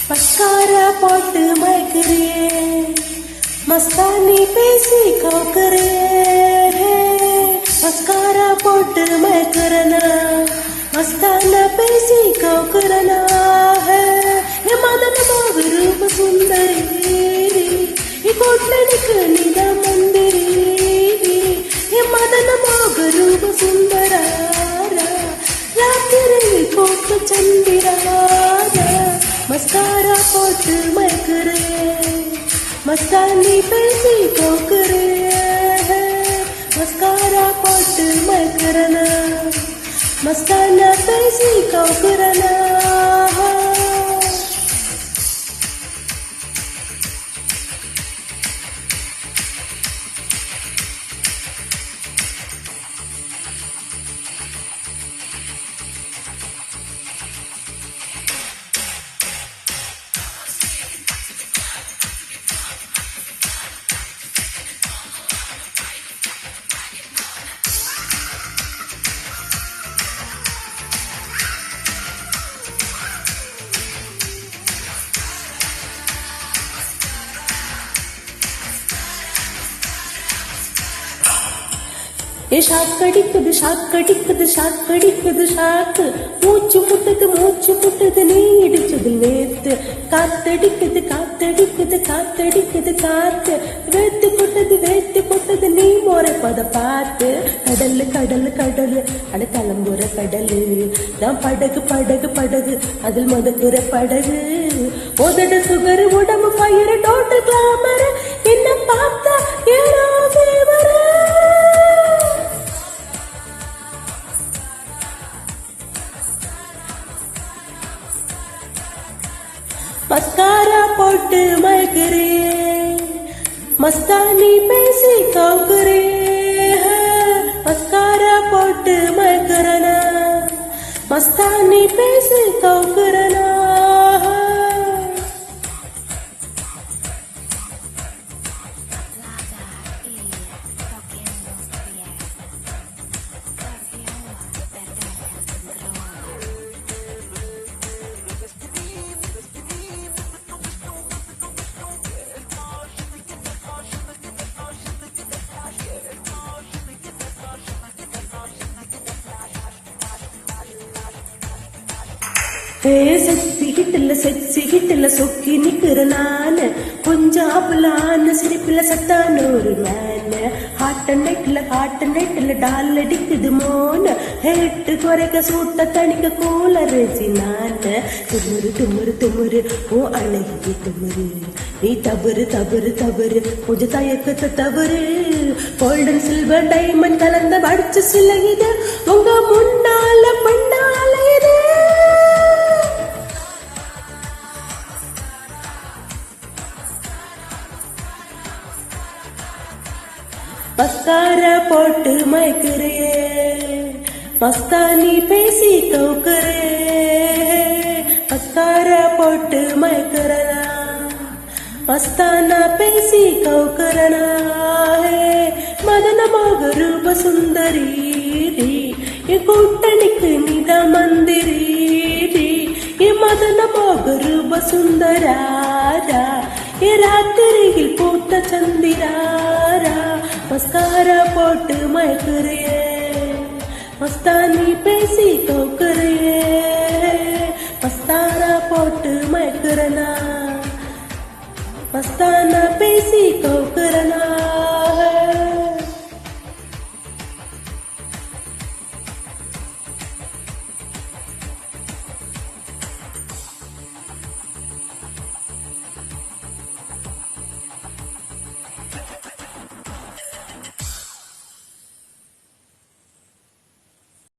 பஸ்காரா போட்டு மயக்குறியே, மஸ்தானி பேசி கவுக்குறியே. பஸ்காரா போட்டு மயக்குறனா, மஸ்தான பேசி கவுக்குறனா. மதன மோக ரூப சுந்தரி, கோட்லனுக்கு நித மந்திரி. மதன மோக ரூப சுந்தராரா, ராத்திரியில் போட்டு சந்திராரா. மஸ்காரா போட்டு மயக்குறே, மஸ்தானி பேசி கோக்குறே. மஸ்காரா போட்டு மயக்குறனா, மஸ்தான பேசி கோக்குறனா. ஷாக்கடிக்குது ஷாக்கடிக்குது ஷாக்கடிக்குது ஷாக்கு. மூச்சு முட்டுது நீ இடிச்சது நேத்து. காத்தடிக்குது காத்தடிக்குது காத்தடிக்குது காத்து. வேத்து கொட்டது நீ மோரப்பத பார்த்து. கடலு கடலு கடலு அட கிளம்புற கடலு. நான் படகு படகு படகு அதில் மதக்குற படகு. உதட சுகரு உடம்பு பயிறு டோட்டு கிளாமரு. என்ன பார்த்தா ஏறோ ஃபீவரு. மஸ்காரா போட்டு மயக்குறே, மஸ்தானி பேசி கவுக்குறே. மஸ்காரா போட்டு மயக்குறனா, மஸ்தானி பேசி கவுக்குறனா. செக்ஸி ஹிட்ல சொக்கி நிக்கிற நானு. கொஞ்சம் ஆப்பலான சிரிப்புல சத்தான ஒரு மேனு. ஹாட் நைட்ல டால் அடிக்குது மோனு. ஹேட்டு குறைக்க சூட்ட தணிக்க கூலரிசி நானு. துமுறு துமுறு துமுறு ஓ அழகிய துமுறு. நீ தவறு தவறு தவறு கொஞ்சம் தயக்கத்தை தவறு. கோல்டன் சில்வர் டைமண்ட் கலந்த படிச்ச சில இது உங்க முன்னால பண்ணால இது. மஸ்காரா போட்டு மயக்குறே, மஸ்தானி பேசி கவுக்குறே. மஸ்காரா போட்டு மயக்குறனா, மஸ்தானா பேசி கவுக்குறனா. மதன மோக ரூப சுந்தரி, என் கூட்டணிக்கு நித மந்திரி. மதன மோக ரூப சுந்தராரா, ராத்திரியில் பூத்த சந்திராரா. மஸ்காரா போட்டு மயக்குறே, மஸ்தானி பேசி கவுக்குறே. மஸ்காரா போட்டு மயக்குறனா, மஸ்தானா பேசி கவுக்குறனா.